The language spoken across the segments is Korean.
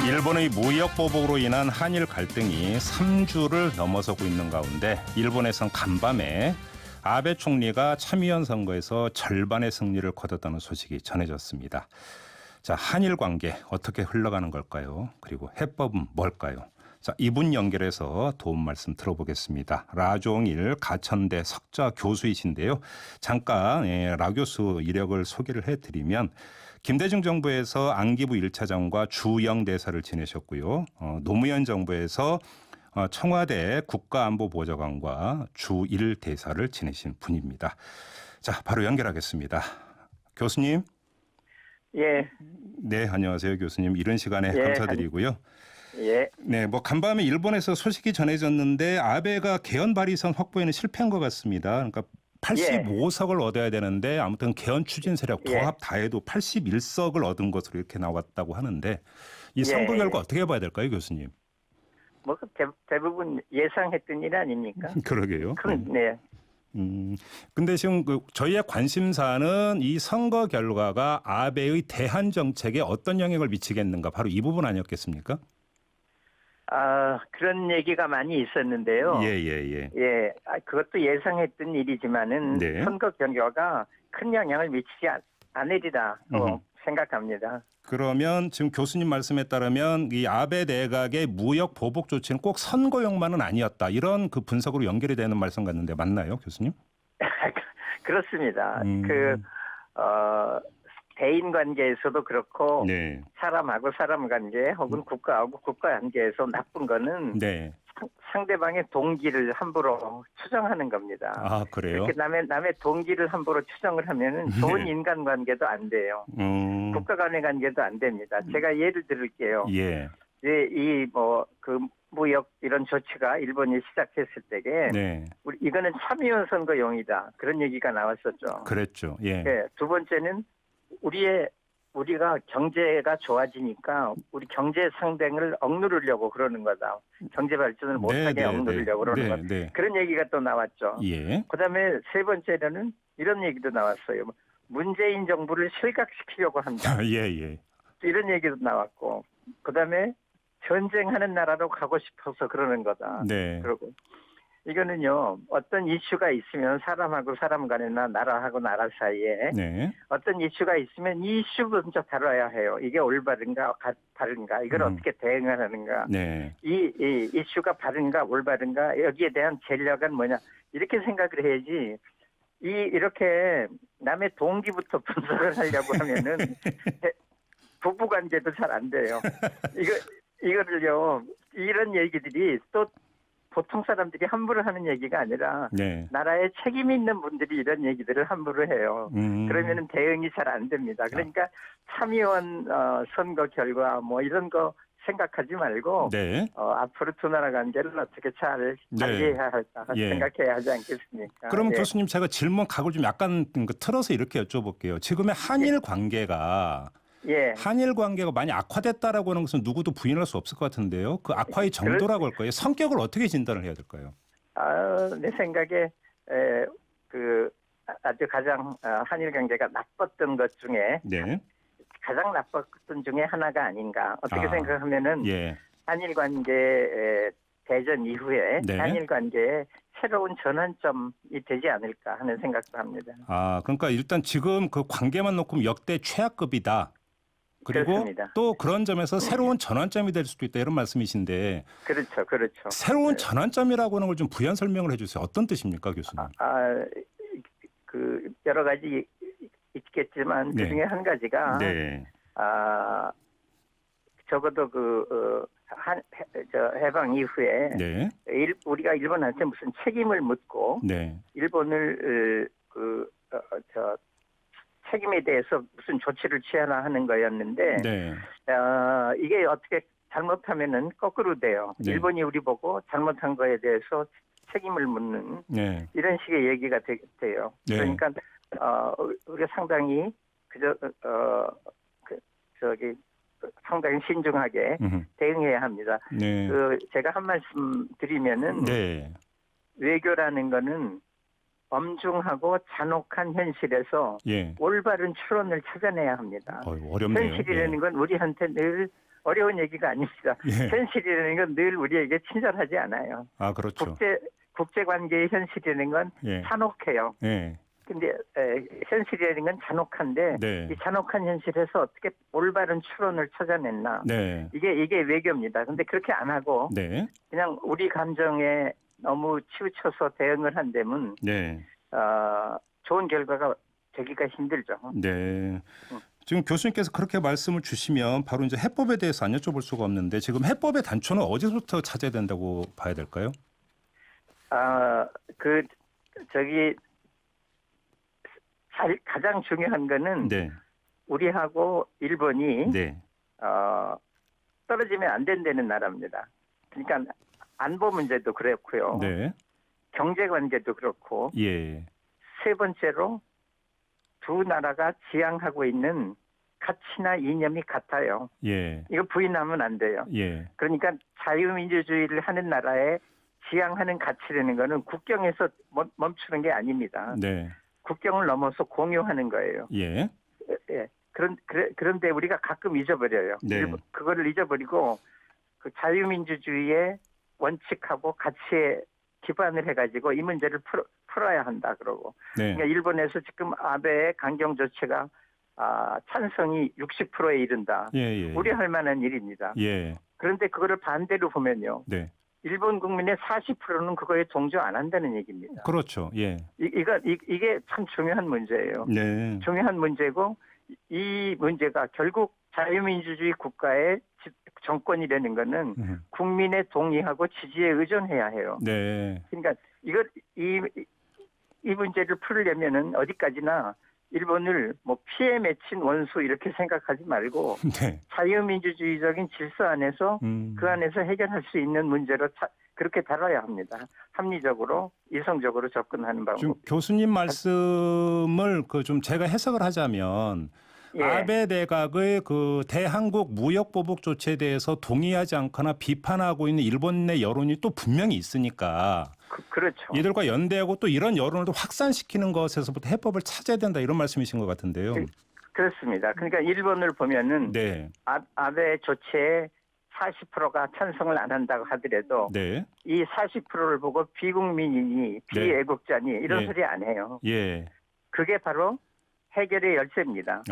일본의 무역 보복으로 인한 한일 갈등이 3주를 넘어서고 있는 가운데 일본에선 간밤에 아베 총리가 참의원 선거에서 절반의 승리를 거뒀다는 소식이 전해졌습니다. 자, 한일 관계 어떻게 흘러가는 걸까요? 그리고 해법은 뭘까요? 자, 이분 연결해서 도움 말씀 들어보겠습니다. 라종일 가천대 석좌 교수이신데요. 잠깐 라 교수 이력을 소개를 해드리면 김대중 정부에서 안기부 1차장과 주영 대사를 지내셨고요. 노무현 정부에서 청와대 국가안보보좌관과 주1 대사를 지내신 분입니다. 자, 바로 연결하겠습니다. 교수님. 예. 네, 안녕하세요, 교수님. 이런 시간에 감사드리고요. 예. 네, 간밤에 일본에서 소식이 전해졌는데 아베가 개헌 발의선 확보에는 실패한 것 같습니다. 그러니까 85석을 얻어야 되는데 아무튼 개헌 추진 세력 도합 다 해도 81석을 얻은 것으로 이렇게 나왔다고 하는데 이 선거 결과 어떻게 봐야 될까요, 교수님? 뭐 대부분 예상했던 일 아닙니까? 그러게요. 네. 근데 지금 저희의 관심사는 이 선거 결과가 아베의 대한 정책에 어떤 영향을 미치겠는가, 바로 이 부분 아니었겠습니까? 그런 얘기가 많이 있었는데요. 예. 그것도 예상했던 일이지만은 선거 결과가 큰 영향을 미치지 않으리라 생각합니다. 그러면 지금 교수님 말씀에 따르면 이 아베 내각의 무역 보복 조치는 꼭 선거용만은 아니었다, 이런 그 분석으로 연결이 되는 말씀 같는데 맞나요, 교수님? 그렇습니다. 대인 관계에서도 그렇고 사람하고 사람 관계 혹은 국가하고 국가 관계에서 나쁜 거는 상대방의 동기를 함부로 추정하는 겁니다. 아, 그래요? 이렇게 남의 동기를 함부로 추정을 하면은 좋은 인간관계도 안 돼요. 국가 간의 관계도 안 됩니다. 제가 예를 들을게요. 그 무역 이런 조치가 일본이 시작했을 때에 이거는 참의원 선거용이다, 그런 얘기가 나왔었죠. 그랬죠. 두 번째는 우리가 경제가 좋아지니까 우리 경제 상생을 억누르려고 그러는 거다. 경제 발전을 못하게 억누르려고 그러는 거다. 그런 얘기가 또 나왔죠. 그다음에 세 번째로는 이런 얘기도 나왔어요. 문재인 정부를 실각시키려고 한다. 이런 얘기도 나왔고, 그다음에 전쟁하는 나라로 가고 싶어서 그러는 거다. 그러고 이거는요, 어떤 이슈가 있으면 사람하고 사람 간이나 나라하고 나라 사이에 어떤 이슈가 있으면 이 이슈 먼저 다뤄야 해요. 이게 올바른가 바른가, 이걸 어떻게 대응하는가, 이 이슈가 바른가 올바른가, 여기에 대한 전략은 뭐냐, 이렇게 생각을 해야지 이렇게 남의 동기부터 분석을 하려고 하면은 부부관계도 잘 안 돼요. 이거를요, 이런 얘기들이 또 보통 사람들이 함부로 하는 얘기가 아니라 나라에 책임 있는 분들이 이런 얘기들을 함부로 해요. 그러면은 대응이 잘 안 됩니다. 그러니까 참의원 선거 결과 뭐 이런 거 생각하지 말고 앞으로 두 나라 관계를 어떻게 잘 관리해야 할까 생각해야 하지 않겠습니까? 그럼 교수님, 제가 질문 각을 좀 약간 틀어서 이렇게 여쭤볼게요. 지금의 한일 관계가 한일 관계가 많이 악화됐다라고 하는 것은 누구도 부인할 수 없을 것 같은데요. 그 악화의 정도라고 할까요? 성격을 어떻게 진단을 해야 될까요? 내 생각에 아주 가장 한일 관계가 나빴던 것 중에 가장 나빴던 중에 하나가 아닌가. 어떻게 생각하면은 한일 관계 대전 이후에 한일 관계에 새로운 전환점이 되지 않을까 하는 생각도 합니다. 그러니까 일단 지금 그 관계만 놓고 역대 최악급이다. 그리고 그렇습니다. 또 그런 점에서 새로운 전환점이 될 수도 있다, 이런 말씀이신데. 그렇죠. 새로운 전환점이라고 하는 걸 좀 부연 설명을 해주세요. 어떤 뜻입니까, 교수님? 여러 가지 있겠지만 그 중에 한 가지가 적어도 해방 이후에 우리가 일본한테 무슨 책임을 묻고 일본을 책임에 대해서 무슨 조치를 취하나 하는 거였는데 이게 어떻게 잘못하면은 거꾸로 돼요. 일본이 우리 보고 잘못한 거에 대해서 책임을 묻는 이런 식의 얘기가 돼요. 그러니까 우리가 상당히 상당히 신중하게 대응해야 합니다. 제가 한 말씀 드리면은 외교라는 거는 엄중하고 잔혹한 현실에서 올바른 추론을 찾아내야 합니다. 어렵네요. 현실이라는 건 우리한테 늘 어려운 얘기가 아닙니다. 예. 현실이라는 건 늘 우리에게 친절하지 않아요. 아, 그렇죠. 국제 관계의 현실이라는 건 예. 잔혹해요. 예. 근데 현실이라는 건 잔혹한데 네. 이 잔혹한 현실에서 어떻게 올바른 추론을 찾아냈나? 네. 이게 외교입니다. 근데 그렇게 안 하고 네. 그냥 우리 감정에 너무 치우쳐서 대응을 한다면 네. 좋은 결과가 되기가 힘들죠. 네. 지금 교수님께서 그렇게 말씀을 주시면 바로 이제 해법에 대해서 안 여쭤볼 수가 없는데 지금 해법의 단초는 어디서부터 찾아야 된다고 봐야 될까요? 가장 중요한 거는 네. 우리하고 일본이 네. 떨어지면 안 된다는 나라입니다. 그러니까 안보 문제도 그렇고요. 네. 경제 관계도 그렇고 예. 세 번째로 두 나라가 지향하고 있는 가치나 이념이 같아요. 예. 이거 부인하면 안 돼요. 예. 그러니까 자유민주주의를 하는 나라에 지향하는 가치라는 거는 국경에서 멈추는 게 아닙니다. 네. 국경을 넘어서 공유하는 거예요. 예. 예. 그런데 우리가 가끔 잊어버려요. 네. 그거를 잊어버리고 그 자유민주주의의 원칙하고 가치에 기반을 해가지고 이 문제를 풀어야 한다 그러고. 네. 그러니까 일본에서 지금 아베의 강경 조치가 찬성이 60%에 이른다. 예. 우려할 만한 일입니다. 예. 그런데 그거를 반대로 보면요. 네. 일본 국민의 40%는 그거에 동조 안 한다는 얘기입니다. 그렇죠. 예. 이게 참 중요한 문제예요. 네. 중요한 문제고 이 문제가 결국 자유민주주의 국가의 정권이라는 거는 국민의 동의하고 지지에 의존해야 해요. 네. 그러니까 이 문제를 풀려면은 어디까지나 일본을 뭐 피해 맺힌 원수 이렇게 생각하지 말고 네. 자유민주주의적인 질서 안에서 그 안에서 해결할 수 있는 문제로 그렇게 다뤄야 합니다. 합리적으로 이성적으로 접근하는 방법. 지금 교수님 말씀을 좀 제가 해석을 하자면 예. 아베 내각의 그 대한국 무역 보복 조치에 대해서 동의하지 않거나 비판하고 있는 일본 내 여론이 또 분명히 있으니까 그렇죠. 이들과 연대하고 또 이런 여론을 또 확산시키는 것에서부터 해법을 찾아야 된다 이런 말씀이신 것 같은데요. 그렇습니다. 그러니까 일본을 보면은 네. 아베 조치에 40%가 찬성을 안 한다고 하더라도 네. 이 40%를 보고 비국민이니 비애국자니 이런 네. 소리 안 해요. 예. 그게 바로 해결의 열쇠입니다.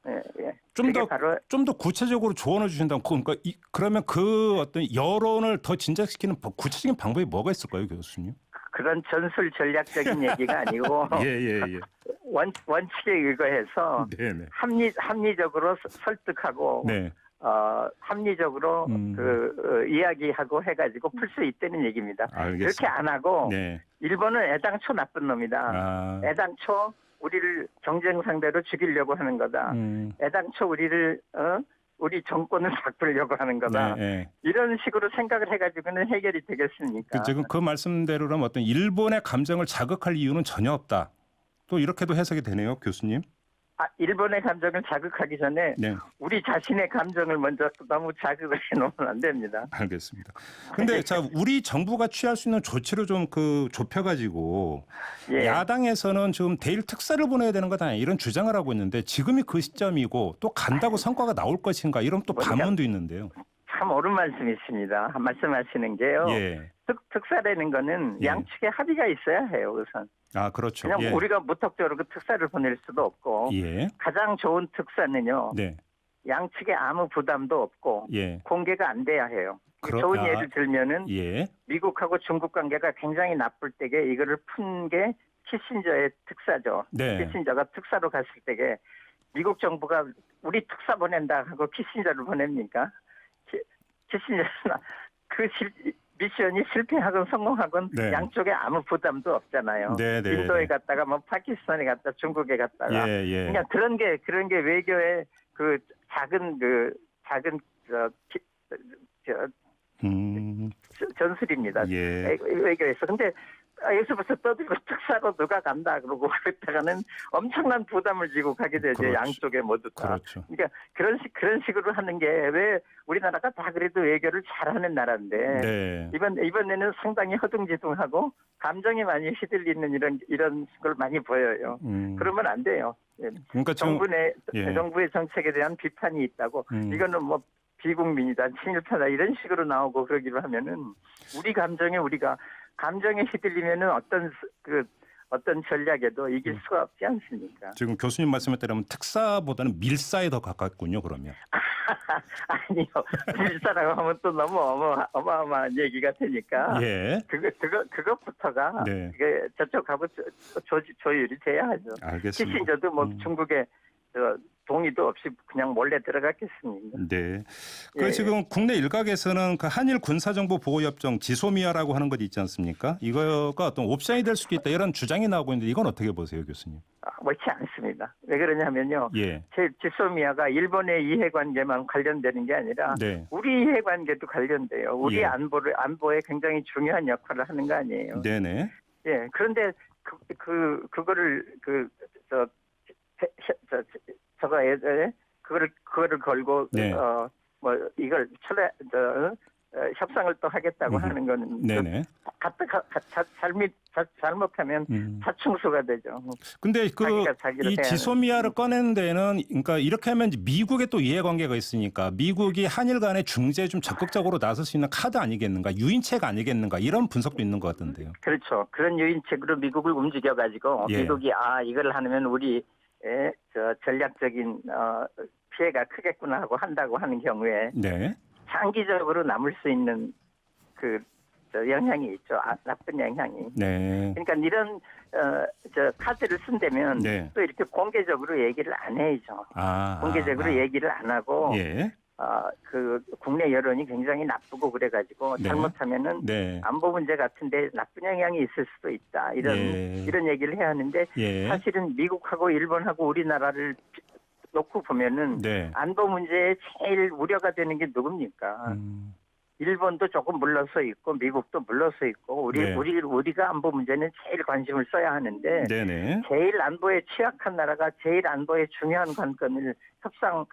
예. 좀 더 구체적으로 조언을 주신다면 그러니까 그러면 그 어떤 여론을 더 진작시키는 구체적인 방법이 뭐가 있을까요, 교수님? 그런 전술 전략적인 얘기가 아니고 예. 원칙에 의거해서 네네. 합리적으로 설득하고 네. 합리적으로 이야기하고 해가지고 풀 수 있다는 얘기입니다. 알겠습니다. 그렇게 안 하고 네. 일본은 애당초 나쁜 놈이다. 애당초 우리를 경쟁 상대로 죽이려고 하는 거다. 애당초 우리 정권을 바꾸려고 하는 거다. 네. 이런 식으로 생각을 해가지고는 해결이 되겠습니까? 지금 그 말씀대로라면 어떤 일본의 감정을 자극할 이유는 전혀 없다. 또 이렇게도 해석이 되네요, 교수님. 일본의 감정을 자극하기 전에 네. 우리 자신의 감정을 먼저 너무 자극을 해놓으면 안 됩니다. 알겠습니다. 근데 자, 우리 정부가 취할 수 있는 조치를 좀 좁혀가지고 예. 야당에서는 지금 대일 특사를 보내야 되는 거다 이런 주장을 하고 있는데 지금이 그 시점이고 또 간다고 성과가 나올 것인가 이런 또 반문도 있는데요. 참 옳은 말씀이십니다. 말씀하시는 게요. 예. 특사라는 거는 양측의 합의가 있어야 해요, 우선. 그렇죠. 그냥 우리가 무턱적으로 그 특사를 보낼 수도 없고 가장 좋은 특사는요. 네. 양측에 아무 부담도 없고 공개가 안 돼야 해요. 좋은 예를 들면은 미국하고 중국 관계가 굉장히 나쁠 때에 이거를 푼 게 키신저의 특사죠. 네. 키신저가 특사로 갔을 때에 미국 정부가 우리 특사 보낸다 하고 키신저를 보냅니까? 키신저는 미션이 실패하건 성공하건 양쪽에 아무 부담도 없잖아요. 인도에 갔다가 뭐 파키스탄에 갔다 중국에 갔다가 그냥 그런 게 외교의 그 작은 전술입니다. 외교에서. 근데 여기서 벌써 떠들고 특사로 누가 간다 그러고 그랬다가는 엄청난 부담을 지고 가게 되죠. 그렇죠. 양쪽에 모두 다. 그렇죠. 그러니까 그런 식으로 하는 게 왜 우리나라가 다 그래도 외교를 잘하는 나라인데 이번에는 상당히 허둥지둥하고 감정이 많이 휘둘리는 이런 걸 많이 보여요. 그러면 안 돼요. 그러니까 정부의 정책에 대한 비판이 있다고 이거는 뭐 비국민이다, 친일파다 이런 식으로 나오고 그러기로 하면은 우리 감정에 휘둘리면은 어떤 전략에도 이길 수가 없지 않습니까? 지금 교수님 말씀에 따르면 특사보다는 밀사에 더 가깝군요. 그러면. 아니요. 밀사라고 하면 또 너무 어마어마한 얘기가 되니까. 예. 그것부터가 네. 그게 저쪽하고 조율이 돼야 하죠. 알겠습니다. 키신저도 뭐 중국에 동의도 없이 그냥 몰래 들어갔겠습니다. 네. 예. 지금 국내 일각에서는 그 한일 군사정보보호협정 지소미아라고 하는 것 있지 않습니까? 이거가 어떤 옵션이 될 수도 있다 이런 주장이 나오고 있는데 이건 어떻게 보세요, 교수님? 옳지 않습니다. 왜 그러냐면요. 예. 지소미아가 일본의 이해관계만 관련되는 게 아니라 네. 우리 이해관계도 관련돼요. 우리 예. 안보에 굉장히 중요한 역할을 하는 거 아니에요. 네네. 예. 그런데 그거를 그거를 걸고 네. 이걸 협상을 또 하겠다고 하는 거는 네네. 잘못하면 사충수가 되죠. 근데 자기를 이 지소미아를 꺼내는 데는 그러니까 이렇게 하면 미국의 또 이해관계가 있으니까 미국이 한일 간의 중재에 좀 적극적으로 나설 수 있는 카드 아니겠는가, 유인책 아니겠는가 이런 분석도 있는 것 같은데요. 그렇죠. 그런 유인책으로 미국을 움직여 가지고 예. 미국이 이걸 하면 우리 전략적인 피해가 크겠구나 하고 한다고 하는 경우에 네. 장기적으로 남을 수 있는 영향이 있죠. 나쁜 영향이. 네. 그러니까 이런 카드를 쓴다면 네. 또 이렇게 공개적으로 얘기를 안 해야죠. 공개적으로 얘기를 안 하고 예. 국내 여론이 굉장히 나쁘고 그래가지고 네. 잘못하면은 네. 안보 문제 같은데 나쁜 영향이 있을 수도 있다. 이런 얘기를 해야 하는데 예. 사실은 미국하고 일본하고 우리나라를 놓고 보면은 네. 안보 문제에 제일 우려가 되는 게 누굽니까? 일본도 조금 물러서 있고 미국도 물러서 있고 네. 우리가 안보 문제는 제일 관심을 써야 하는데 네네. 제일 안보에 취약한 나라가 제일 안보에 중요한 관건을 협상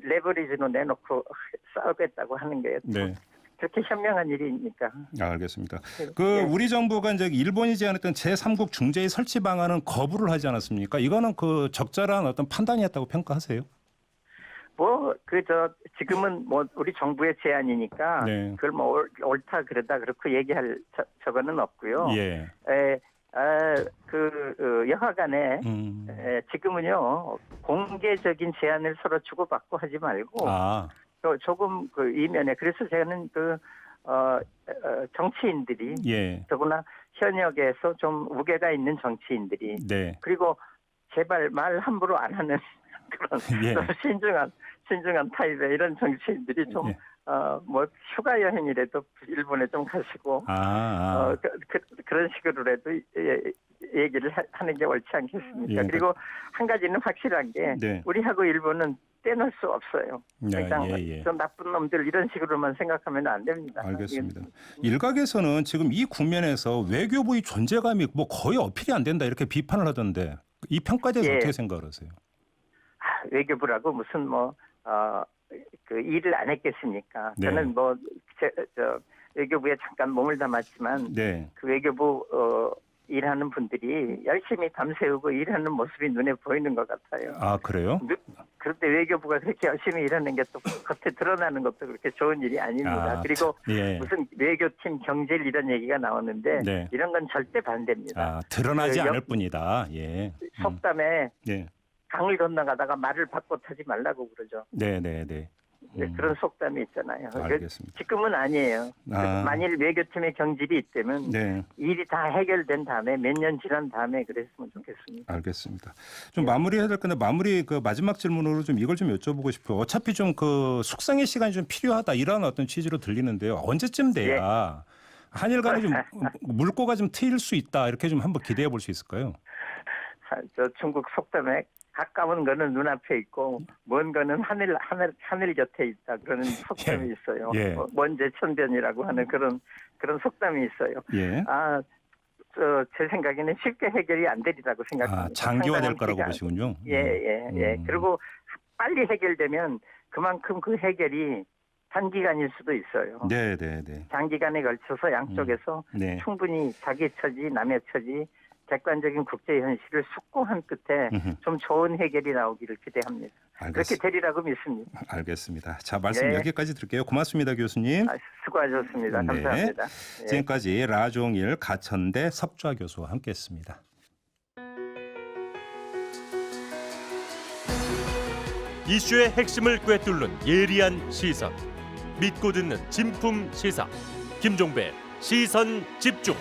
레버리지로 내놓고 싸우겠다고 하는 게 네. 그렇게 현명한 일입니까? 알겠습니다. 예. 우리 정부가 이제 일본이 제안했던 제3국 중재의 설치 방안은 거부를 하지 않았습니까? 이거는 적절한 어떤 판단이었다고 평가하세요? 지금은 우리 정부의 제안이니까 네. 그걸 옳다 그러다 그렇고 얘기할 저거는 없고요. 예. 여하간에 지금은요 공개적인 제안을 서로 주고받고 하지 말고 조금 이면에 그래서 저는 정치인들이 예. 더구나 현역에서 좀 우애가 있는 정치인들이 네. 그리고 제발 말 함부로 안 하는 그런 예. 좀 신중한 타입의 이런 정치인들이 좀 예. 휴가 여행이라도 일본에 좀 가시고 그런 식으로라도 얘기를 하는 게 옳지 않겠습니까? 예. 그리고 한 가지는 확실한 게 네. 우리하고 일본은 떼놓을 수 없어요. 예. 좀 나쁜 놈들 이런 식으로만 생각하면 안 됩니다. 알겠습니다. 일각에서는 지금 이 국면에서 외교부의 존재감이 거의 어필이 안 된다 이렇게 비판을 하던데 이 평가에 대해서 어떻게 생각을 하세요? 외교부라고 무슨 일을 안 했겠습니까? 네. 저는 외교부에 잠깐 몸을 담았지만 네. 그 외교부 일하는 분들이 열심히 밤새우고 일하는 모습이 눈에 보이는 것 같아요. 그래요? 그런데 외교부가 그렇게 열심히 일하는 게 또 겉에 드러나는 것도 그렇게 좋은 일이 아닙니다. 그리고 예. 무슨 외교팀 경질 이런 얘기가 나오는데 네. 이런 건 절대 반대입니다. 드러나지 않을 뿐이다. 예. 속담에 네. 강을 건너가다가 말을 바꿔 타지 말라고 그러죠. 네네네. 그런 속담이 있잖아요. 알겠습니다. 지금은 아니에요. 만일 외교팀의 경질이 있다면 네. 일이 다 해결된 다음에 몇 년 지난 다음에 그랬으면 좋겠습니다. 알겠습니다. 좀 마무리해야 될 건데 마지막 질문으로 좀 이걸 좀 여쭤보고 싶어요. 어차피 좀 숙성의 시간이 좀 필요하다 이런 어떤 취지로 들리는데요. 언제쯤 돼야 한일 간에 좀 물꼬가 좀 트일 수 있다 이렇게 좀 한번 기대해 볼 수 있을까요? 중국 속담에 가까운 거는 눈앞에 있고 먼 거는 하늘 곁에 있다 그런 속담이 있어요. 예. 원제천변이라고 하는 그런 속담이 있어요. 예. 제 생각에는 쉽게 해결이 안 되리라고 생각합니다. 장기화될 거라고 보시군요. 그리고 빨리 해결되면 그만큼 그 해결이 단기간일 수도 있어요. 네. 장기간에 걸쳐서 양쪽에서 충분히 자기 처지, 남의 처지 객관적인 국제 현실을 숙고한 끝에 좀 좋은 해결이 나오기를 기대합니다. 그렇게 되리라고 믿습니다. 알겠습니다. 자, 말씀 여기까지 드릴게요. 고맙습니다, 교수님. 수고하셨습니다. 감사합니다. 지금까지 라종일 가천대 석좌 교수와 함께했습니다. 이슈의 핵심을 꿰뚫는 예리한 시선, 믿고 듣는 진품 시사, 김종배 시선 집중.